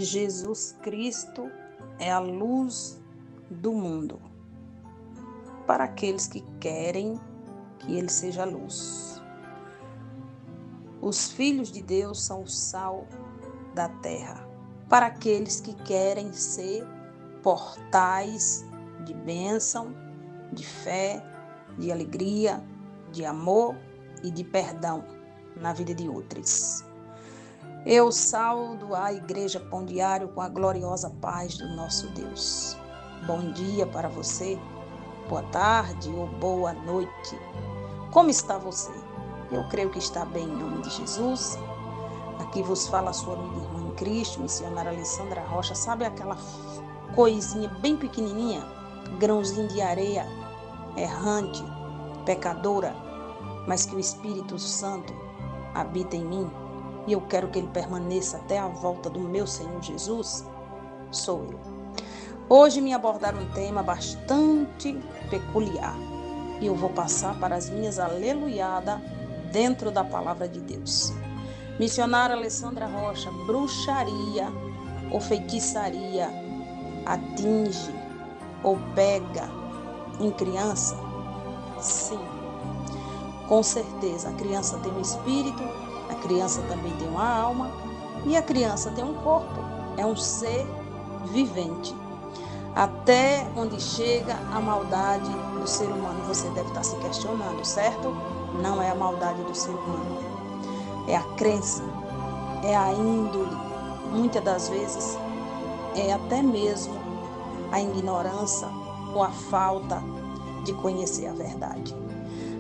Jesus Cristo é a luz do mundo para aqueles que querem que Ele seja luz. Os filhos de Deus são o sal da terra para aqueles que querem ser portais de bênção, de fé, de alegria, de amor e de perdão na vida de outros. Eu saúdo a Igreja Pão Diário com a gloriosa paz do nosso Deus. Bom dia para você, boa tarde ou boa noite. Como está você? Eu creio que está bem em nome de Jesus. Aqui vos fala a sua amiga e irmã em Cristo, missionária Alessandra Rocha. Sabe aquela coisinha bem pequenininha, grãozinho de areia, errante, pecadora, mas que o Espírito Santo habita em mim? E eu quero que ele permaneça até a volta do meu Senhor Jesus? Sou eu. Hoje me abordaram um tema bastante peculiar. E eu vou passar para as minhas aleluiadas dentro da palavra de Deus. Missionária Alessandra Rocha, bruxaria ou feitiçaria atinge ou pega em criança? Sim. Com certeza, a criança tem um espírito, a criança também tem uma alma e a criança tem um corpo, é um ser vivente. Até onde chega a maldade do ser humano, você deve estar se questionando, certo? Não é a maldade do ser humano, é a crença, é a índole. Muitas das vezes é até mesmo a ignorância ou a falta de conhecer a verdade.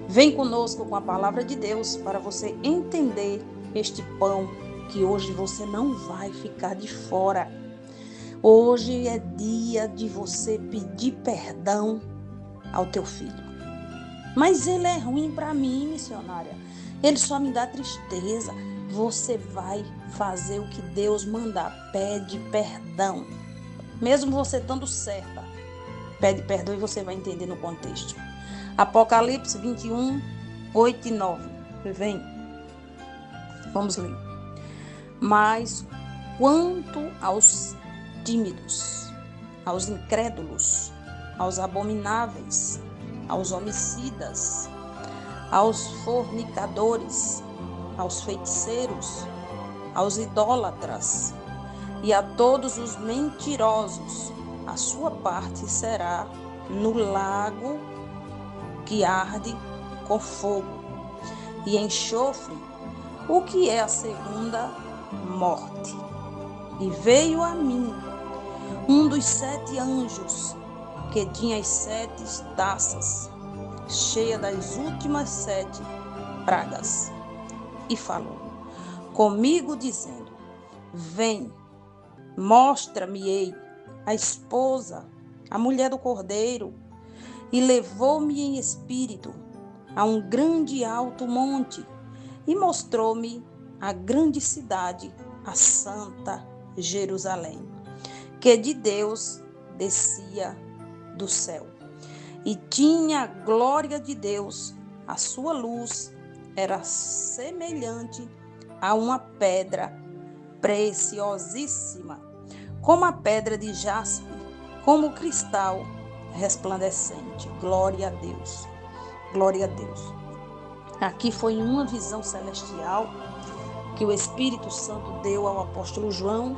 Vem conosco com a palavra de Deus para você entender este pão que hoje você não vai ficar de fora. Hoje é dia de você pedir perdão ao teu filho. Mas ele é ruim para mim, missionária. Ele só me dá tristeza. Você vai fazer o que Deus mandar. Pede perdão. Mesmo você estando certa, pede perdão e você vai entender no contexto. Apocalipse 21, 8 e 9. Vem. Vamos ler. Mas quanto aos tímidos, aos incrédulos, aos abomináveis, aos homicidas, aos fornicadores, aos feiticeiros, aos idólatras e a todos os mentirosos, a sua parte será no lago que arde com fogo e enxofre, o que é a segunda morte. E veio a mim um dos 7 anjos que tinha as 7 taças cheias das últimas 7 pragas e falou comigo dizendo: vem, mostra-me-ei a esposa, a mulher do cordeiro. E levou-me em espírito a um grande e alto monte e mostrou-me a grande cidade, a santa Jerusalém, que de Deus descia do céu. E tinha a glória de Deus, a sua luz era semelhante a uma pedra preciosíssima, como a pedra de jaspe, como cristal resplandecente. Glória a Deus. Glória a Deus. Aqui foi uma visão celestial que o Espírito Santo deu ao apóstolo João,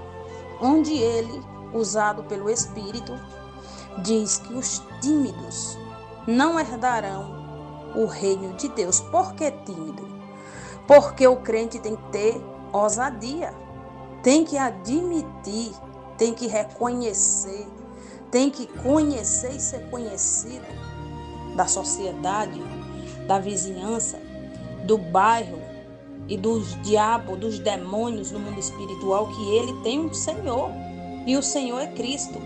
onde ele, usado pelo Espírito, diz que os tímidos não herdarão o reino de Deus. Por que tímido? Porque o crente tem que ter ousadia, tem que admitir, tem que reconhecer, tem que conhecer e ser conhecido da sociedade, da vizinhança, do bairro e dos diabos, dos demônios no mundo espiritual, que ele tem um Senhor e o Senhor é Cristo.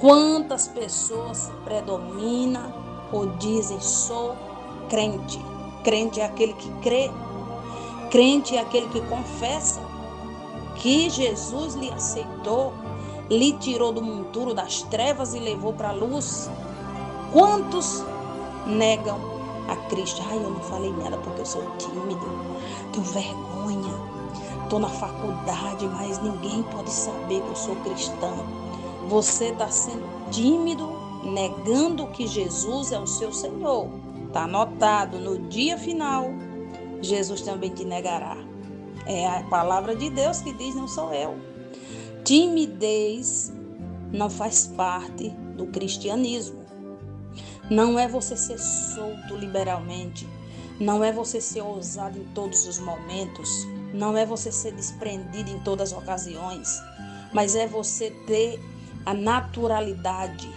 Quantas pessoas predominam ou dizem sou crente? Crente é aquele que crê, crente é aquele que confessa que Jesus lhe aceitou, lhe tirou do monturo das trevas e levou para a luz. Quantos negam a Cristo? Eu não falei nada porque eu sou tímido, tenho vergonha, estou na faculdade, mas ninguém pode saber que eu sou cristã. Você está sendo tímido, negando que Jesus é o seu Senhor. Está anotado, no dia final, Jesus também te negará. É a palavra de Deus que diz, não sou eu. Timidez não faz parte do cristianismo. Não é você ser solto liberalmente. Não é você ser ousado em todos os momentos. Não é você ser desprendido em todas as ocasiões. Mas é você ter a naturalidade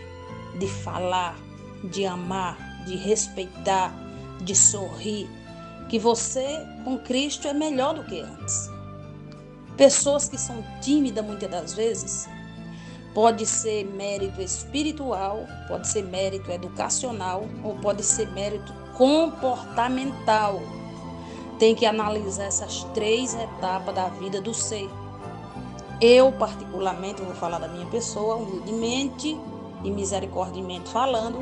de falar, de amar, de respeitar, de sorrir. Que você com Cristo é melhor do que antes. Pessoas que são tímidas muitas das vezes, pode ser mérito espiritual, pode ser mérito educacional ou pode ser mérito comportamental. Tem que analisar essas 3 etapas da vida do ser. Eu, particularmente, vou falar da minha pessoa, humildemente e misericordiamente falando,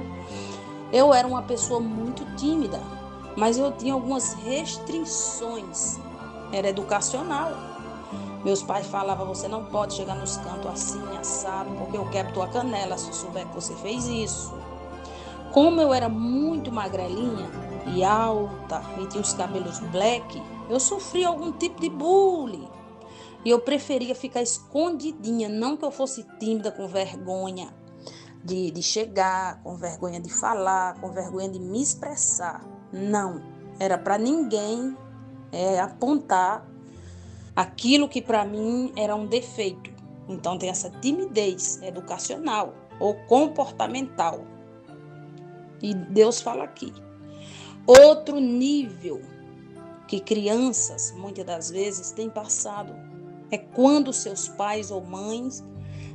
eu era uma pessoa muito tímida, mas eu tinha algumas restrições. Era educacional. Meus pais falavam, você não pode chegar nos cantos assim, assado, porque eu quebro tua canela se eu souber que você fez isso. Como eu era muito magrelinha e alta e tinha os cabelos black, eu sofria algum tipo de bullying. E eu preferia ficar escondidinha, não que eu fosse tímida, com vergonha de chegar, com vergonha de falar, com vergonha de me expressar. Não, era para ninguém apontar aquilo que para mim era um defeito. Então tem essa timidez educacional ou comportamental. E Deus fala aqui. Outro nível que crianças muitas das vezes têm passado é quando seus pais ou mães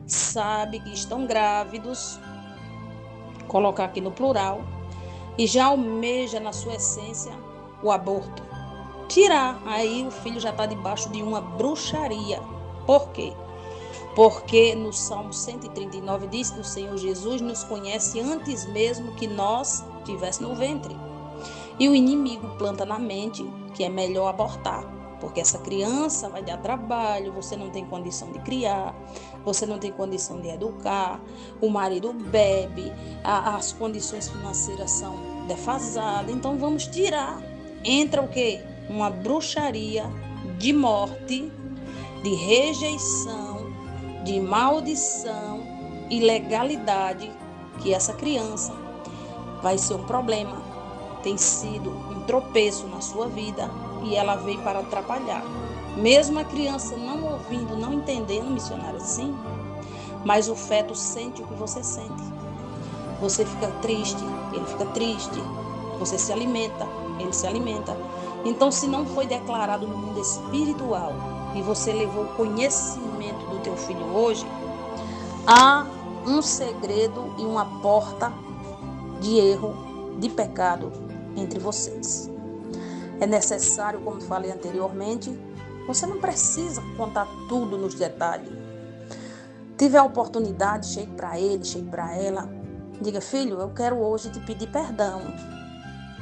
sabem que estão grávidos, colocar aqui no plural, e já almeja na sua essência o aborto. Tirar, aí o filho já está debaixo de uma bruxaria. Por quê? Porque no Salmo 139 diz que o Senhor Jesus nos conhece antes mesmo que nós estivéssemos no ventre. E o inimigo planta na mente que é melhor abortar, porque essa criança vai dar trabalho, você não tem condição de criar, você não tem condição de educar, o marido bebe, as condições financeiras são defasadas, então vamos tirar. Entra o quê? Uma bruxaria de morte, de rejeição, de maldição, ilegalidade, que essa criança vai ser um problema. Tem sido um tropeço na sua vida e ela veio para atrapalhar. Mesmo a criança não ouvindo, não entendendo, missionário, assim, mas o feto sente o que você sente. Você fica triste, ele fica triste. Você se alimenta, ele se alimenta. Então, se não foi declarado no mundo espiritual e você levou o conhecimento do teu filho hoje, há um segredo e uma porta de erro, de pecado entre vocês. É necessário, como falei anteriormente, você não precisa contar tudo nos detalhes. Tiver a oportunidade, chegue para ele, chegue para ela, diga, filho, eu quero hoje te pedir perdão.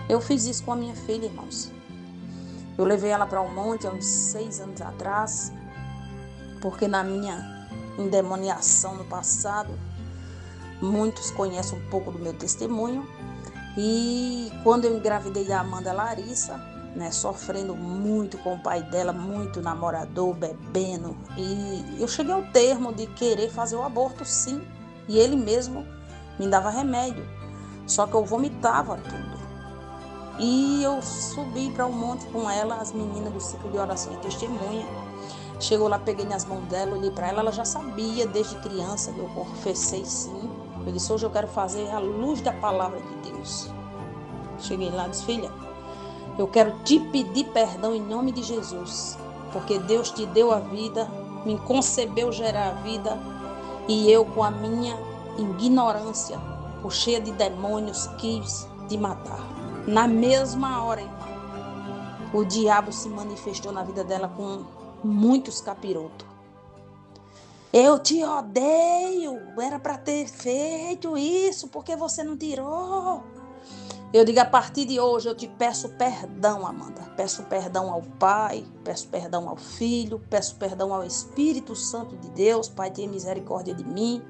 Eu fiz isso com a minha filha, irmãos. Eu levei ela para um monte há uns 6 anos atrás, porque na minha endemoniação no passado, muitos conhecem um pouco do meu testemunho. E quando eu engravidei da Amanda Larissa, sofrendo muito com o pai dela, muito namorador, bebendo, e eu cheguei ao termo de querer fazer o aborto, sim, e ele mesmo me dava remédio, só que eu vomitava tudo. E eu subi para um monte com ela, as meninas do ciclo de oração e testemunha. Chegou lá, peguei nas mãos dela, olhei para ela, ela já sabia desde criança que eu confessei sim. Eu disse, hoje eu quero fazer a luz da palavra de Deus. Cheguei lá e disse, filha, eu quero te pedir perdão em nome de Jesus, porque Deus te deu a vida, me concebeu gerar a vida, e eu com a minha ignorância, por cheia de demônios, quis te matar. Na mesma hora, irmão, o diabo se manifestou na vida dela com muitos capirotos. Eu te odeio, era para ter feito isso, porque você não tirou. Eu digo, a partir de hoje eu te peço perdão, Amanda. Peço perdão ao Pai, peço perdão ao Filho, peço perdão ao Espírito Santo de Deus. Pai, tenha misericórdia de mim.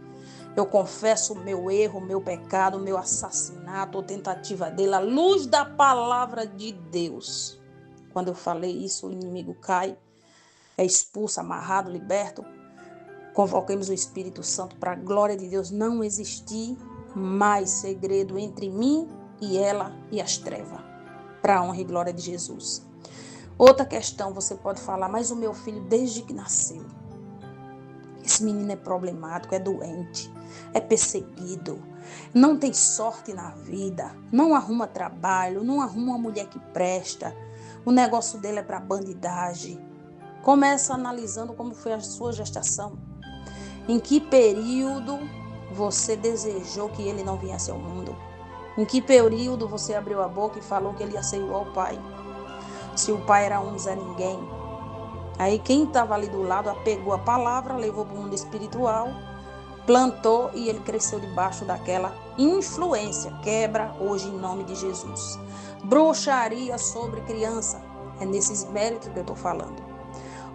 Eu confesso o meu erro, o meu pecado, o meu assassinato ou tentativa dele, à luz da palavra de Deus. Quando eu falei isso, o inimigo cai, é expulso, amarrado, liberto. Convoquemos o Espírito Santo para a glória de Deus não existir mais segredo entre mim e ela e as trevas, para a honra e glória de Jesus. Outra questão, você pode falar, mas o meu filho desde que nasceu, esse menino é problemático, é doente, é perseguido, não tem sorte na vida, não arruma trabalho, não arruma uma mulher que presta, o negócio dele é para bandidagem. Começa analisando como foi a sua gestação. Em que período você desejou que ele não viesse ao mundo? Em que período você abriu a boca e falou que ele ia ser igual ao pai? Se o pai era um Zé Ninguém. Aí quem estava ali do lado apegou a palavra, levou para o mundo espiritual, plantou e ele cresceu debaixo daquela influência. Quebra hoje em nome de Jesus. Bruxaria sobre criança. É nesses méritos que eu estou falando.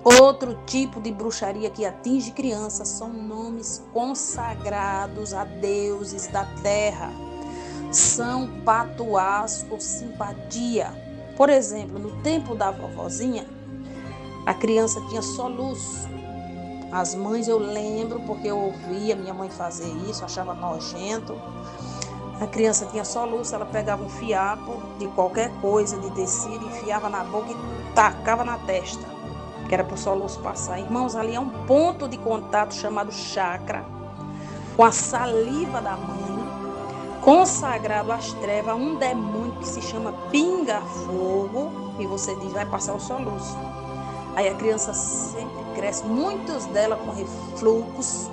Outro tipo de bruxaria que atinge crianças são nomes consagrados a deuses da terra. São patuás ou simpatia. Por exemplo, no tempo da vovozinha, a criança tinha soluço. As mães, eu lembro, porque eu ouvia minha mãe fazer isso, achava nojento. A criança tinha soluço, ela pegava um fiapo de qualquer coisa, de tecido, enfiava na boca e tacava na testa, que era para o soluço passar. Irmãos, ali é um ponto de contato chamado chakra, com a saliva da mãe, consagrado às trevas, um demônio que se chama pinga-fogo, e você diz, vai passar o soluço. Aí a criança sempre cresce, muitos delas com refluxo,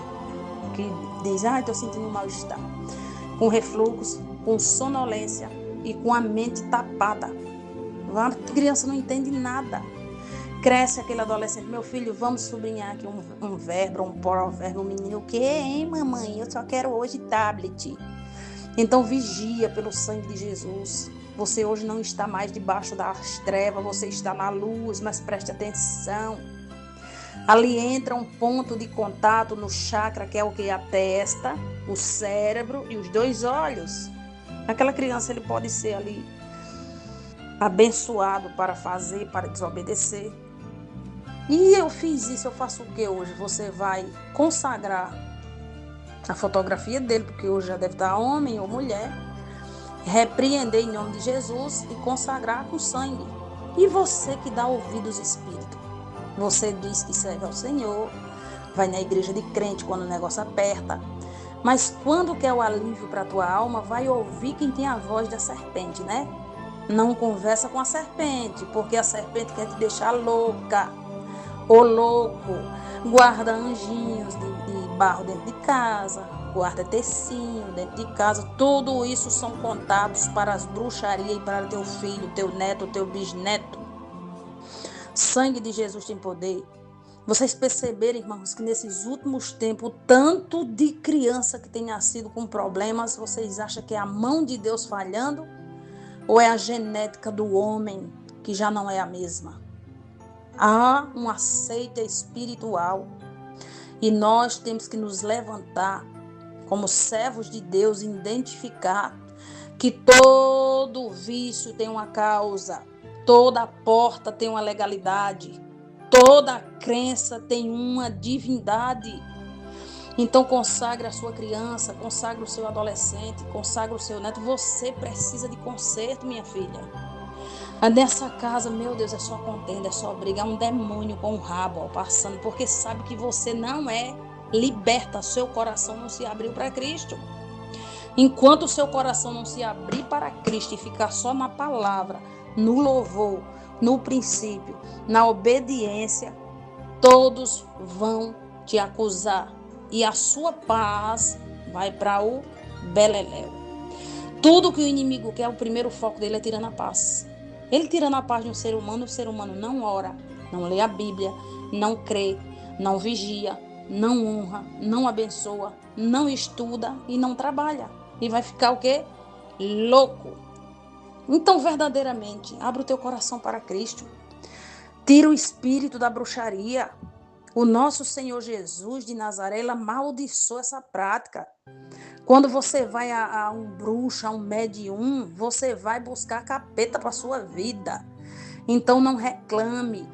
que diz, estou sentindo mal-estar. Com refluxo, com sonolência e com a mente tapada. A criança não entende nada. Cresce aquele adolescente, meu filho, vamos sublinhar aqui um verbo, um provérbio, um menino, o quê, hein, mamãe? Eu só quero hoje tablet. Então vigia pelo sangue de Jesus. Você hoje não está mais debaixo das trevas, você está na luz, mas preste atenção. Ali entra um ponto de contato no chakra, que é o que? A testa, o cérebro e os 2 olhos. Aquela criança, ele pode ser ali abençoado para fazer, para desobedecer. E eu fiz isso, eu faço o que hoje? Você vai consagrar a fotografia dele, porque hoje já deve estar homem ou mulher, repreender em nome de Jesus e consagrar com sangue. E você que dá ouvidos espírito, você diz que serve ao Senhor, vai na igreja de crente quando o negócio aperta, mas quando quer o alívio para a tua alma, vai ouvir quem tem a voz da serpente, né? Não conversa com a serpente, porque a serpente quer te deixar louca. Ô louco, guarda anjinhos de barro dentro de casa, guarda tecinho dentro de casa. Tudo isso são contatos para as bruxarias e para teu filho, teu neto, teu bisneto. Sangue de Jesus tem poder. Vocês perceberam, irmãos, que nesses últimos tempos, tanto de criança que tem nascido com problemas, vocês acham que é a mão de Deus falhando? Ou é a genética do homem que já não é a mesma? Há uma seita espiritual e nós temos que nos levantar como servos de Deus e identificar que todo vício tem uma causa, toda porta tem uma legalidade, toda crença tem uma divindade. Então consagre a sua criança, consagre o seu adolescente, consagre o seu neto. Você precisa de conserto, minha filha. Nessa casa, meu Deus, é só contenda, é só briga, é um demônio com um rabo passando, porque sabe que você não é liberta, seu coração não se abriu para Cristo. Enquanto o seu coração não se abrir para Cristo e ficar só na palavra, no louvor, no princípio, na obediência, todos vão te acusar e a sua paz vai para o beleléu. Tudo que o inimigo quer, o primeiro foco dele é tirando a paz. Ele tirando a paz de um ser humano, o ser humano não ora, não lê a Bíblia, não crê, não vigia, não honra, não abençoa, não estuda e não trabalha. E vai ficar o quê? Louco. Então, verdadeiramente, abre o teu coração para Cristo. Tira o espírito da bruxaria. O nosso Senhor Jesus de Nazaré, ele amaldiçoou essa prática. Quando você vai a um bruxo, a um médium, você vai buscar capeta para a sua vida. Então não reclame.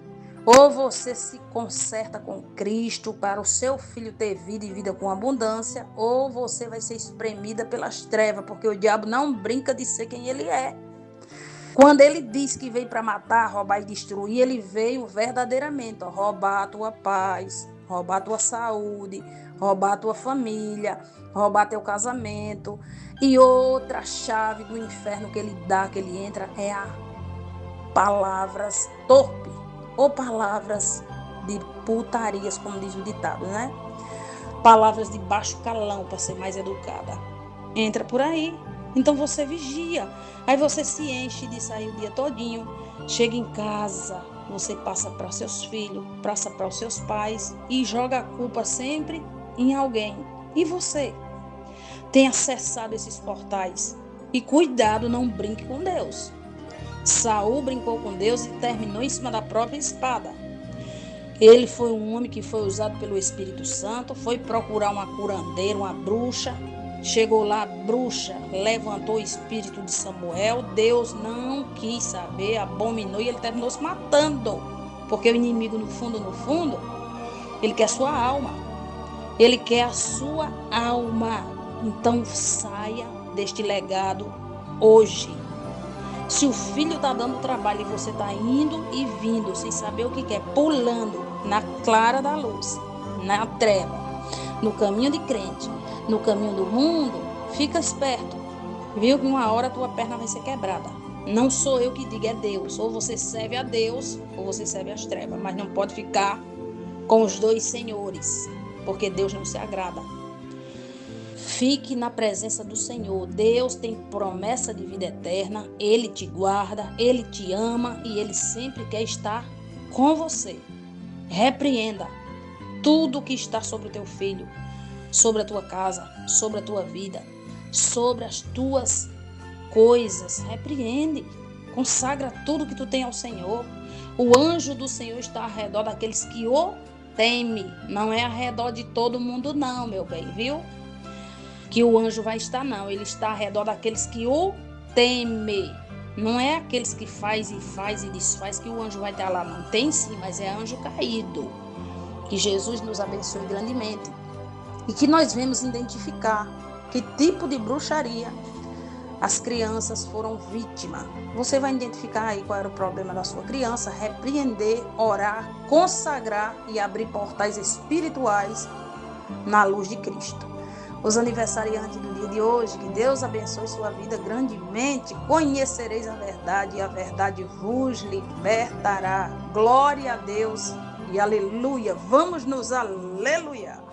Ou você se conserta com Cristo para o seu filho ter vida e vida com abundância, ou você vai ser espremida pelas trevas, porque o diabo não brinca de ser quem ele é. Quando ele diz que veio para matar, roubar e destruir, ele veio verdadeiramente roubar a tua paz, roubar a tua saúde, roubar a tua família, roubar teu casamento. E outra chave do inferno que ele dá, que ele entra, é a palavras torpes ou palavras de putarias, como diz o ditado, né? Palavras de baixo calão, para ser mais educada. Entra por aí. Então você vigia. Aí você se enche de sair o dia todinho. Chega em casa, você passa para seus filhos, passa para os seus pais e joga a culpa sempre em alguém. E você tem acessado esses portais. E cuidado, não brinque com Deus. Saul brincou com Deus e terminou em cima da própria espada. Ele foi um homem que foi usado pelo Espírito Santo, foi procurar uma curandeira, uma bruxa. Chegou lá, a bruxa levantou o espírito de Samuel. Deus não quis saber, abominou e ele terminou se matando. Porque o inimigo, no fundo, ele quer a sua alma. Ele quer a sua alma. Então saia deste legado hoje. Se o filho está dando trabalho e você está indo e vindo sem saber o que quer, pulando na clara da luz, na treva, no caminho de crente, no caminho do mundo, fica esperto, viu? Que uma hora a tua perna vai ser quebrada. Não sou eu que digo, é Deus. Ou você serve a Deus, ou você serve as trevas. Mas não pode ficar com os dois senhores, porque Deus não se agrada. Fique na presença do Senhor. Deus tem promessa de vida eterna. Ele te guarda, Ele te ama e Ele sempre quer estar com você. Repreenda tudo que está sobre o teu filho, sobre a tua casa, sobre a tua vida, sobre as tuas coisas. Repreende, consagra tudo que tu tem ao Senhor. O anjo do Senhor está ao redor daqueles que o temem. Não é ao redor de todo mundo não, meu bem, viu? Que o anjo vai estar não, ele está ao redor daqueles que o temem. Não é aqueles que faz e desfaz que o anjo vai estar lá, não. Tem sim, mas é anjo caído. Que Jesus nos abençoe grandemente. E que nós vemos identificar que tipo de bruxaria as crianças foram vítimas. Você vai identificar aí qual era o problema da sua criança, repreender, orar, consagrar e abrir portais espirituais na luz de Cristo. Os aniversariantes do dia de hoje, que Deus abençoe sua vida grandemente. Conhecereis a verdade e a verdade vos libertará. Glória a Deus e aleluia. Vamos nos aleluia.